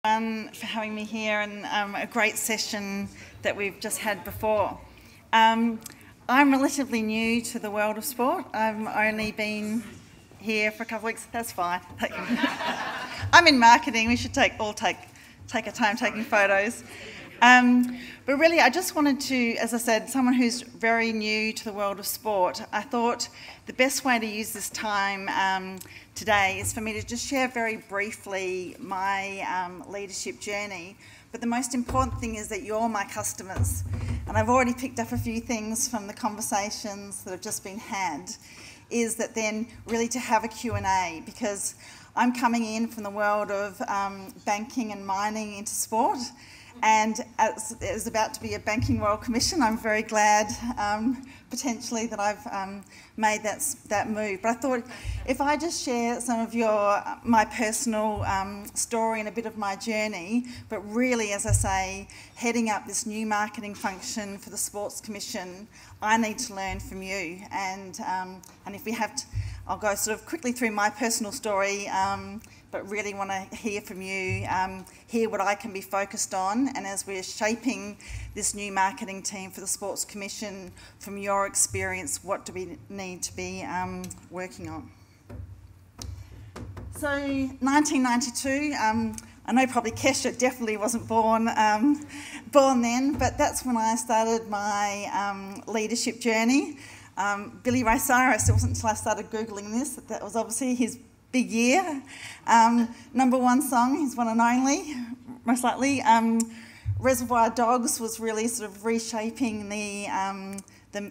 For having me here and a great session that we've just had before. I'm relatively new to the world of sport. I've only been here for a couple of weeks. That's fine. I'm in marketing. We should take a time taking photos. But really, I just wanted to, as I said, someone who's very new to the world of sport, I thought the best way to use this time today is for me to just share very briefly my leadership journey. But the most important thing is that you're my customers. And I've already picked up a few things from the conversations that have just been had, is that then really to have a Q&A, because I'm coming in from the world of banking and mining into sport. And as there's about to be a Banking Royal Commission, I'm very glad potentially that I've made that move. But I thought if I just share some of my personal story and a bit of my journey, but really, as I say, heading up this new marketing function for the Sports Commission, I need to learn from you. And if we have to, I'll go sort of quickly through my personal story, but really want to hear from you, hear what I can be focused on, and as we're shaping this new marketing team for the Sports Commission, from your experience, what do we need to be working on? So 1992, I know probably Kesha definitely wasn't born then, but that's when I started my leadership journey. Billy Ray Cyrus, it wasn't until I started Googling this that was obviously his big year. #1 song, his one and only, most likely. Reservoir Dogs was really sort of reshaping the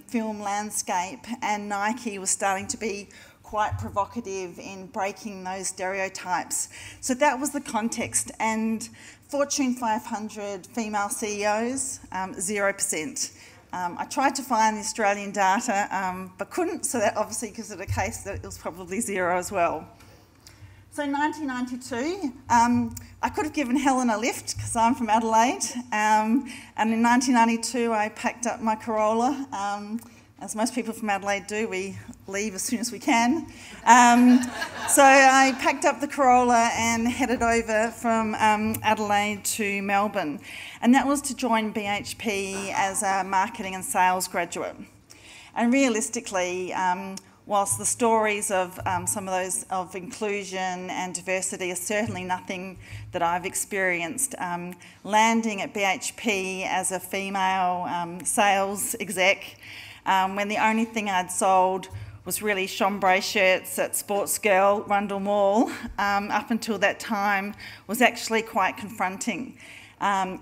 film landscape, and Nike was starting to be quite provocative in breaking those stereotypes. So that was the context. And Fortune 500 female CEOs, 0%. I tried to find the Australian data, but couldn't, so that obviously gives it a case that it was probably 0 as well. So 1992, I could have given Helen a lift because I'm from Adelaide, and in 1992 I packed up my Corolla. As most people from Adelaide do, we leave as soon as we can. So I packed up the Corolla and headed over from Adelaide to Melbourne. And that was to join BHP as a marketing and sales graduate. And realistically, whilst the stories of some of those of inclusion and diversity are certainly nothing that I've experienced, landing at BHP as a female sales exec, when the only thing I'd sold was really chambray shirts at Sports Girl, Rundle Mall, up until that time, was actually quite confronting.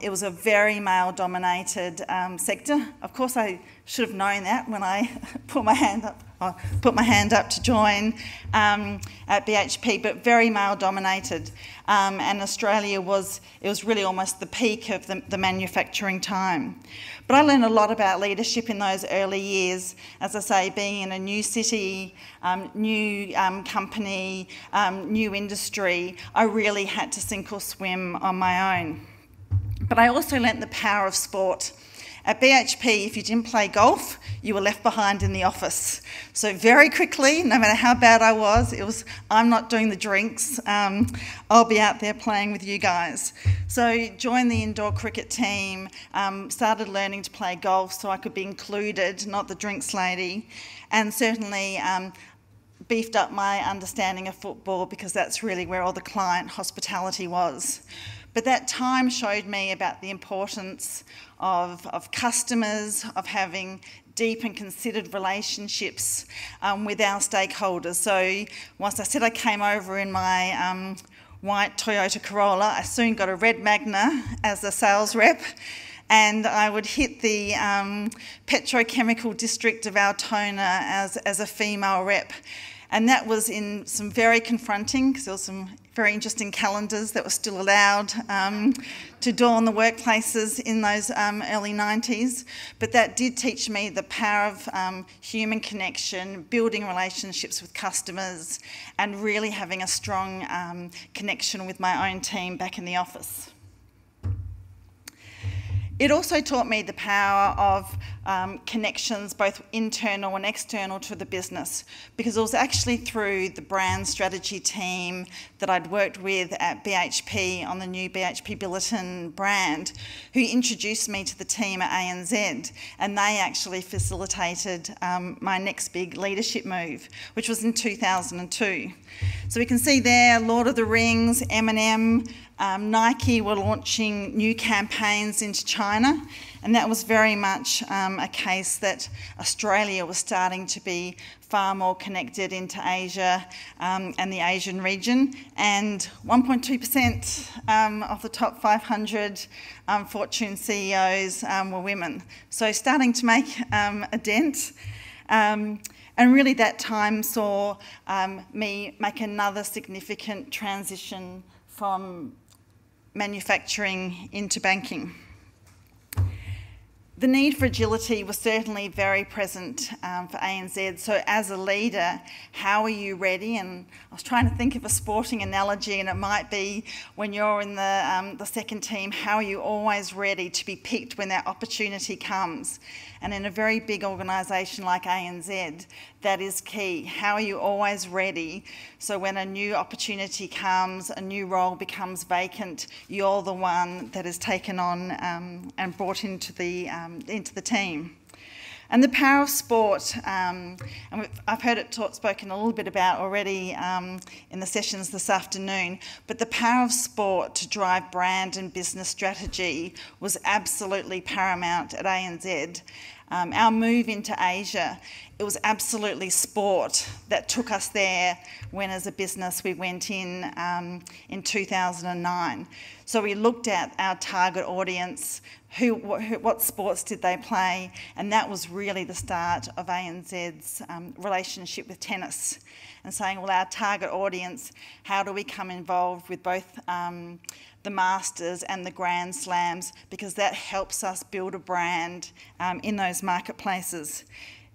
It was a very male-dominated sector. Of course, I should have known that when I put my hand up to join at BHP, but very male-dominated. And Australia was really almost the peak of the manufacturing time. But I learned a lot about leadership in those early years. As I say, being in a new city, new company, new industry, I really had to sink or swim on my own. But I also learnt the power of sport. At BHP, if you didn't play golf, you were left behind in the office. So very quickly, no matter how bad I was, it was, I'm not doing the drinks, I'll be out there playing with you guys. So joined the indoor cricket team, started learning to play golf so I could be included, not the drinks lady, and certainly beefed up my understanding of football because that's really where all the client hospitality was. But that time showed me about the importance of customers, of having deep and considered relationships with our stakeholders. So once I said I came over in my white Toyota Corolla, I soon got a red Magna as a sales rep, and I would hit the petrochemical district of Altona as a female rep. And that was in some very confronting, because there was some very interesting calendars that were still allowed to dawn the workplaces in those early 90s. But that did teach me the power of human connection, building relationships with customers, and really having a strong connection with my own team back in the office. It also taught me the power of connections, both internal and external, to the business, because it was actually through the brand strategy team that I'd worked with at BHP on the new BHP Billiton brand, who introduced me to the team at ANZ, and they actually facilitated my next big leadership move, which was in 2002. So we can see there Lord of the Rings, M&M, Nike were launching new campaigns into China, and that was very much a case that Australia was starting to be far more connected into Asia and the Asian region, and 1.2% of the top 500 Fortune CEOs were women. So starting to make a dent. And really that time saw me make another significant transition from manufacturing into banking. The need for agility was certainly very present for ANZ. So as a leader, how are you ready? And I was trying to think of a sporting analogy, and it might be when you're in the second team, how are you always ready to be picked when that opportunity comes? And in a very big organisation like ANZ, that is key. How are you always ready? So when a new opportunity comes, a new role becomes vacant, you're the one that is taken on and brought into the team. And the power of sport, and I've heard it spoken a little bit about already in the sessions this afternoon, but the power of sport to drive brand and business strategy was absolutely paramount at ANZ. Our move into Asia, it was absolutely sport that took us there when as a business we went in 2009. So we looked at our target audience, what sports did they play, and that was really the start of ANZ's relationship with tennis, and saying, well, our target audience, how do we come involved with both the Masters and the Grand Slams, because that helps us build a brand in those marketplaces.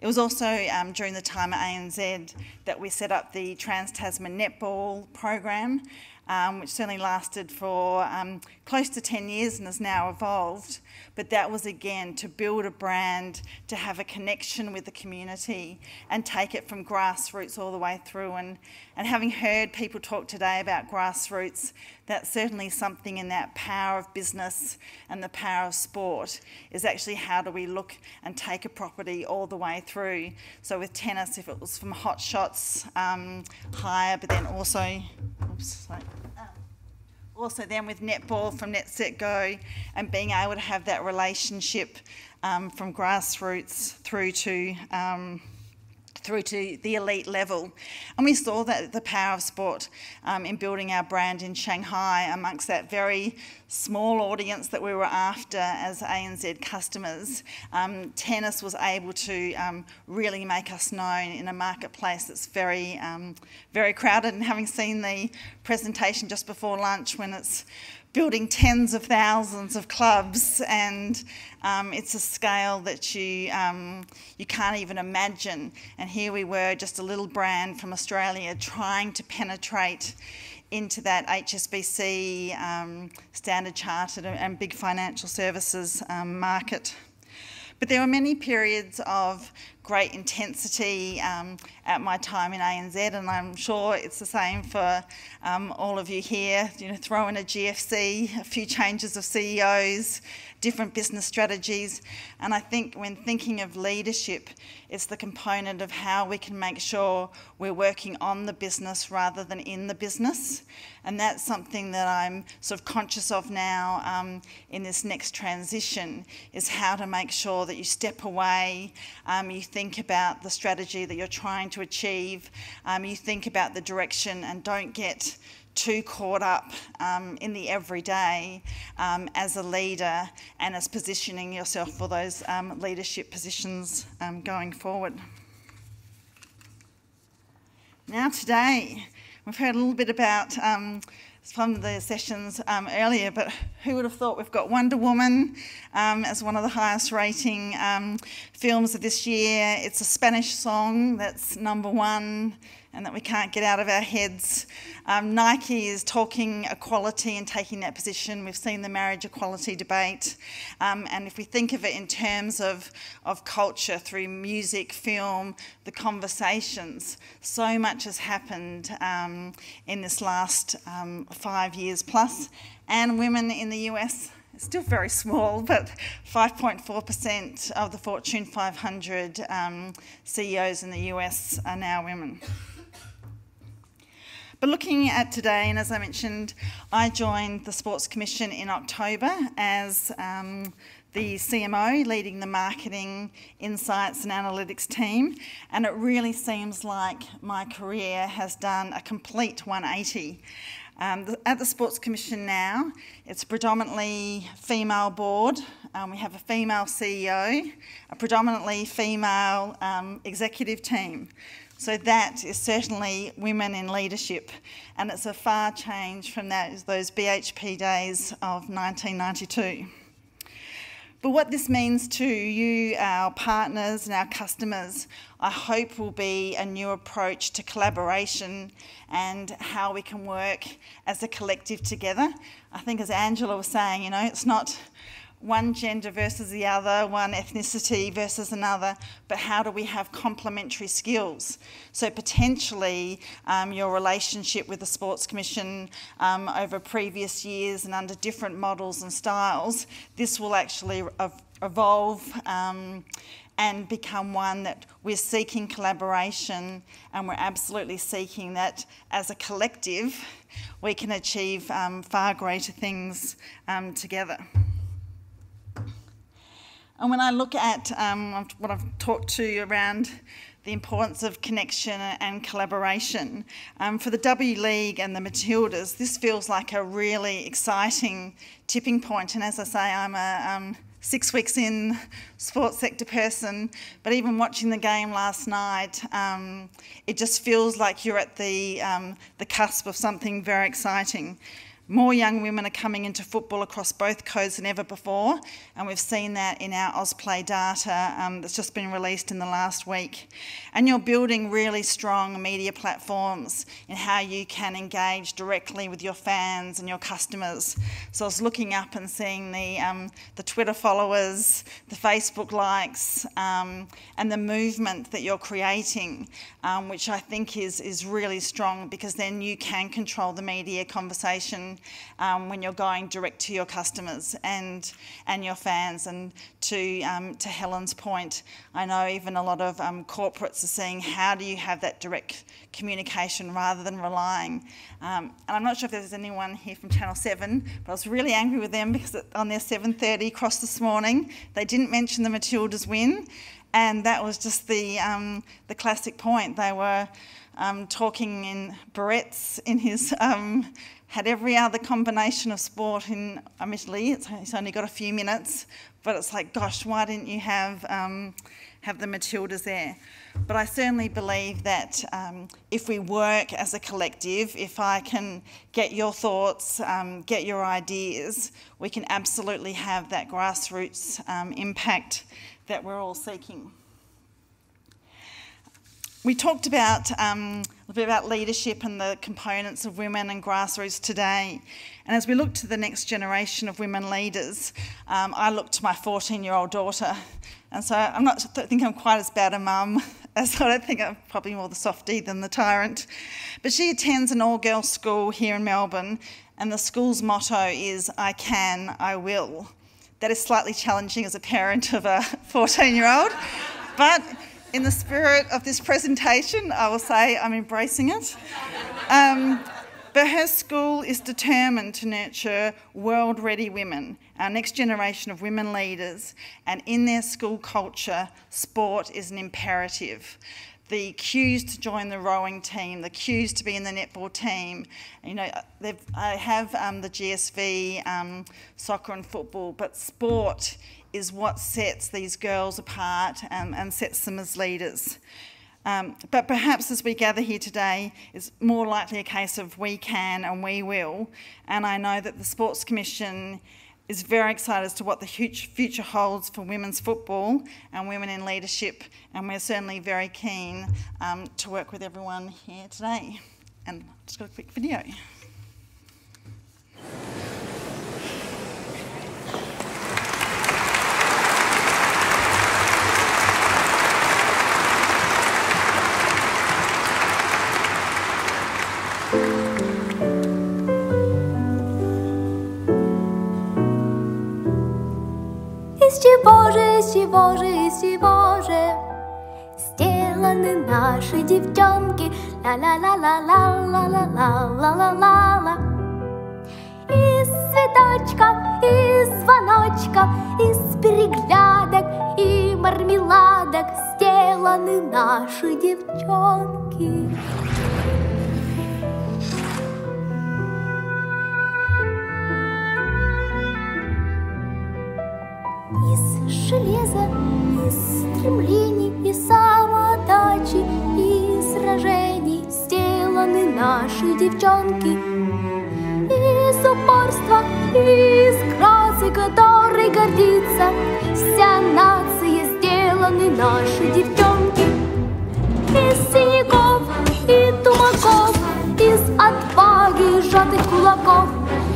It was also during the time at ANZ that we set up the Trans-Tasman Netball program, which certainly lasted for close to 10 years and has now evolved. But that was, again, to build a brand, to have a connection with the community and take it from grassroots all the way through. And having heard people talk today about grassroots, that's certainly something in that power of business and the power of sport, is actually how do we look and take a property all the way through. So with tennis, if it was from hot shots higher, but then also, also then with netball from Net Set Go, and being able to have that relationship from grassroots through to the elite level. And we saw that the power of sport in building our brand in Shanghai amongst that very small audience that we were after as ANZ customers. Tennis was able to really make us known in a marketplace that's very, very crowded. And having seen the presentation just before lunch, when it's building tens of thousands of clubs, and it's a scale that you can't even imagine. And here we were, just a little brand from Australia, trying to penetrate into that HSBC, Standard Chartered and big financial services market. But there were many periods of great intensity at my time in ANZ, and I'm sure it's the same for all of you here. You know, throw in a GFC, a few changes of CEOs, different business strategies. And I think when thinking of leadership, it's the component of how we can make sure we're working on the business rather than in the business. And that's something that I'm sort of conscious of now in this next transition, is how to make sure that you step away, you think about the strategy that you're trying to achieve, you think about the direction, and don't get too caught up in the everyday as a leader and as positioning yourself for those leadership positions going forward. Now today, we've heard a little bit about from the sessions earlier, but who would have thought we've got Wonder Woman as one of the highest rating films of this year. It's a Spanish song that's #1 and that we can't get out of our heads. Nike is talking equality and taking that position. We've seen the marriage equality debate. And if we think of it in terms of culture through music, film, the conversations, so much has happened in this last 5 years plus. And women in the US, it's still very small, but 5.4% of the Fortune 500 CEOs in the US are now women. But looking at today, and as I mentioned, I joined the Sports Commission in October as the CMO, leading the marketing, insights and analytics team, and it really seems like my career has done a complete 180. At the Sports Commission now, it's predominantly female board. We have a female CEO, a predominantly female executive team. So that is certainly women in leadership, and it's a far change from those BHP days of 1992. But what this means to you, our partners and our customers, I hope will be a new approach to collaboration and how we can work as a collective together. I think as Angela was saying, you know, it's not one gender versus the other, one ethnicity versus another, but how do we have complementary skills? So potentially your relationship with the Sports Commission over previous years and under different models and styles, this will actually evolve and become one that we're seeking collaboration, and we're absolutely seeking that as a collective we can achieve far greater things together. And when I look at what I've talked to you around the importance of connection and collaboration, for the W League and the Matildas, this feels like a really exciting tipping point. And as I say, I'm a 6 weeks in sports sector person, but even watching the game last night, it just feels like you're at the cusp of something very exciting. More young women are coming into football across both codes than ever before, and we've seen that in our Ausplay data that's just been released in the last week. And you're building really strong media platforms in how you can engage directly with your fans and your customers. So I was looking up and seeing the Twitter followers, the Facebook likes, and the movement that you're creating, which I think is really strong, because then you can control the media conversation when you're going direct to your customers and your fans. And to Helen's point, I know even a lot of corporates are saying, how do you have that direct communication rather than relying? And I'm not sure if there's anyone here from Channel 7, but I was really angry with them because on their 7:30 cross this morning, they didn't mention the Matildas win, and that was just the classic point. They were talking in barrettes in his... had every other combination of sport in, admittedly, it's only got a few minutes, but it's like, gosh, why didn't you have the Matildas there? But I certainly believe that if we work as a collective, if I can get your thoughts, get your ideas, we can absolutely have that grassroots impact that we're all seeking. We talked about a little bit about leadership and the components of women and grassroots today. And as we look to the next generation of women leaders, I look to my 14-year-old daughter. And so I don't think I'm quite as bad a mum as I don't think I'm probably more the softie than the tyrant. But she attends an all-girls school here in Melbourne, and the school's motto is, I can, I will. That is slightly challenging as a parent of a 14-year-old, but in the spirit of this presentation, I will say I'm embracing it. But her school is determined to nurture world-ready women, our next generation of women leaders, and in their school culture, sport is an imperative. The cues to join the rowing team, the cues to be in the netball team. You know, I have the GSV, soccer and football, but sport is what sets these girls apart and sets them as leaders. But perhaps as we gather here today, it's more likely a case of we can and we will. And I know that the Sports Commission is very excited as to what the future holds for women's football and women in leadership, and we're certainly very keen to work with everyone here today. And just got a quick video. Из чего же сделаны наши девчонки? Ла-ла-ла-ла-ла-ла-ла-ла-ла-ла-ла. Из цветочков, из звоночков, из переглядок и мармеладок сделаны наши девчонки. Из железа, из стремлений, из самоотдачи, из сражений сделаны наши девчонки. Из упорства, из красы, которой гордится вся нация, сделаны наши девчонки. Из синяков и тумаков, из отваги сжатых кулаков,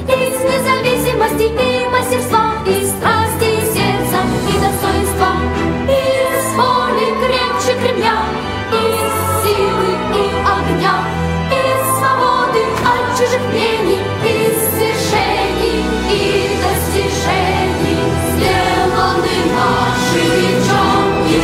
из независимости и мастерства, из страсти и сердца и достоинства, из воли крепче Кремля, из силы и огня, из свободы от чужих мнений, из свершений и достижений сделаны наши девчонки.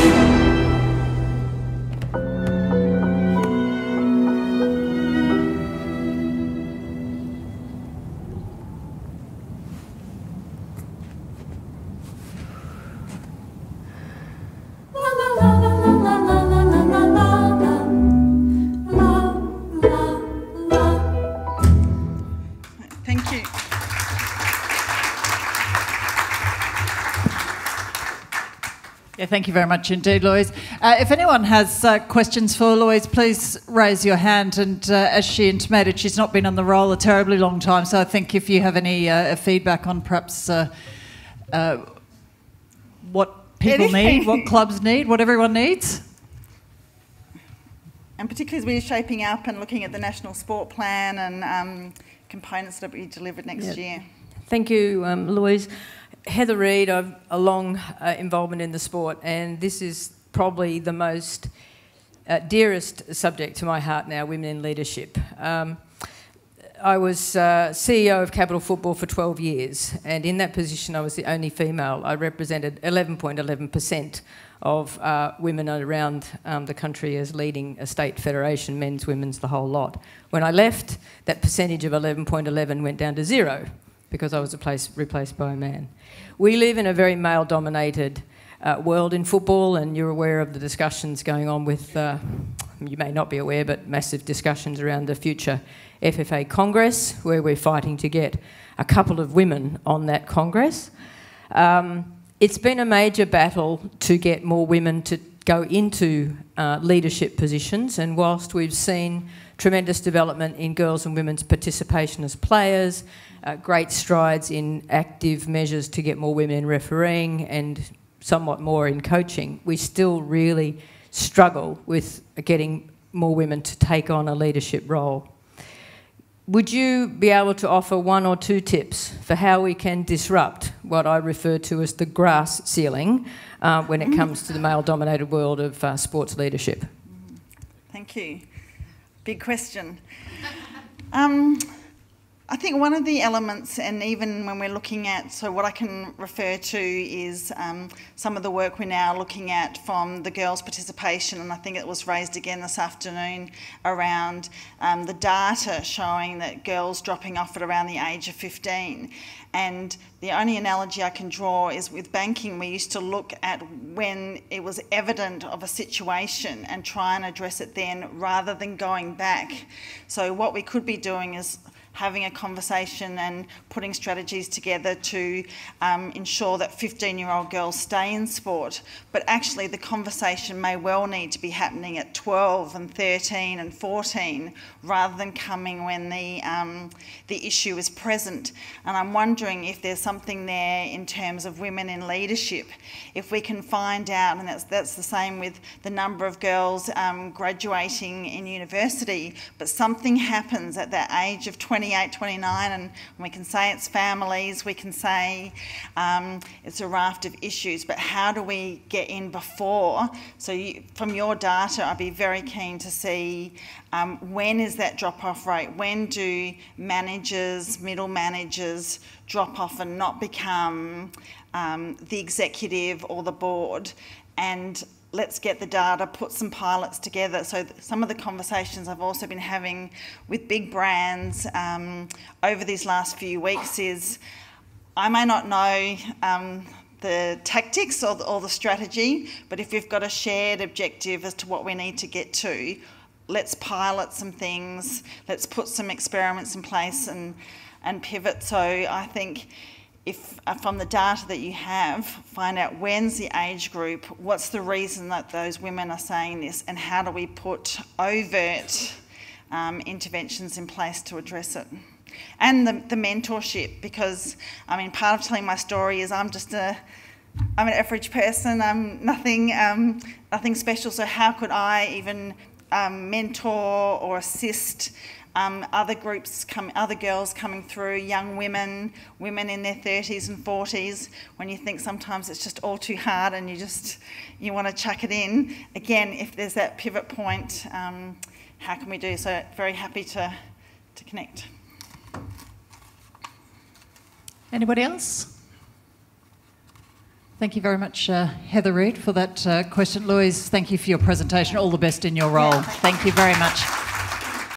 Thank you. Yeah, thank you very much indeed, Louise. If anyone has questions for Louise, please raise your hand. And as she intimated, she's not been on the roll a terribly long time, so I think if you have any feedback on perhaps what people need, what clubs need, what everyone needs. And particularly as we're shaping up and looking at the National Sport Plan and components that will be delivered next year. Thank you, Louise. Heather Reid, I've a long involvement in the sport, and this is probably the most dearest subject to my heart now, women in leadership. I was CEO of Capital Football for 12 years, and in that position I was the only female. I represented 11.11% of women around the country as leading a state federation, men's, women's, the whole lot. When I left, that percentage of 11.11 went down to 0 because I was replaced by a man. We live in a very male-dominated world in football, and you're aware of the discussions going on with, you may not be aware, but massive discussions around the future FFA Congress, where we're fighting to get a couple of women on that Congress. It's been a major battle to get more women to go into leadership positions, and whilst we've seen tremendous development in girls and women's participation as players, great strides in active measures to get more women in refereeing and somewhat more in coaching, we still really struggle with getting more women to take on a leadership role. Would you be able to offer 1 or 2 tips for how we can disrupt what I refer to as the grass ceiling when it comes to the male-dominated world of sports leadership? Thank you. Big question. I think one of the elements, and even when we're looking at, so what I can refer to is some of the work we're now looking at from the girls' participation, and I think it was raised again this afternoon around the data showing that girls dropping off at around the age of 15. And the only analogy I can draw is with banking, we used to look at when it was evident of a situation and try and address it then rather than going back. So what we could be doing is having a conversation and putting strategies together to ensure that 15-year-old girls stay in sport. But actually the conversation may well need to be happening at 12 and 13 and 14 rather than coming when the issue is present. And I'm wondering if there's something there in terms of women in leadership. If we can find out, and that's the same with the number of girls graduating in university, but something happens at that age of 28, 29, and we can say it's families, we can say it's a raft of issues, but how do we get in before? So from your data, I'd be very keen to see when is that drop-off rate? When do managers, middle managers drop off and not become the executive or the board? And let's get the data, put some pilots together. So some of the conversations I've also been having with big brands over these last few weeks is, I may not know the tactics or the strategy, but if we've got a shared objective as to what we need to get to, let's pilot some things, let's put some experiments in place and pivot. So I think if from the data that you have, find out when's the age group, what's the reason that those women are saying this, and how do we put overt interventions in place to address it. And the mentorship, because I mean, part of telling my story is I'm an average person, I'm nothing special, so how could I even mentor or assist other groups, other girls coming through, young women in their 30s and 40s, when you think sometimes it's just all too hard and you want to chuck it in. Again, if there's that pivot point, how can we do? So very happy to connect. Anybody else? Thank you very much, Heather Reid, for that question. Louise, thank you for your presentation. All the best in your role. Yeah, thank you very much.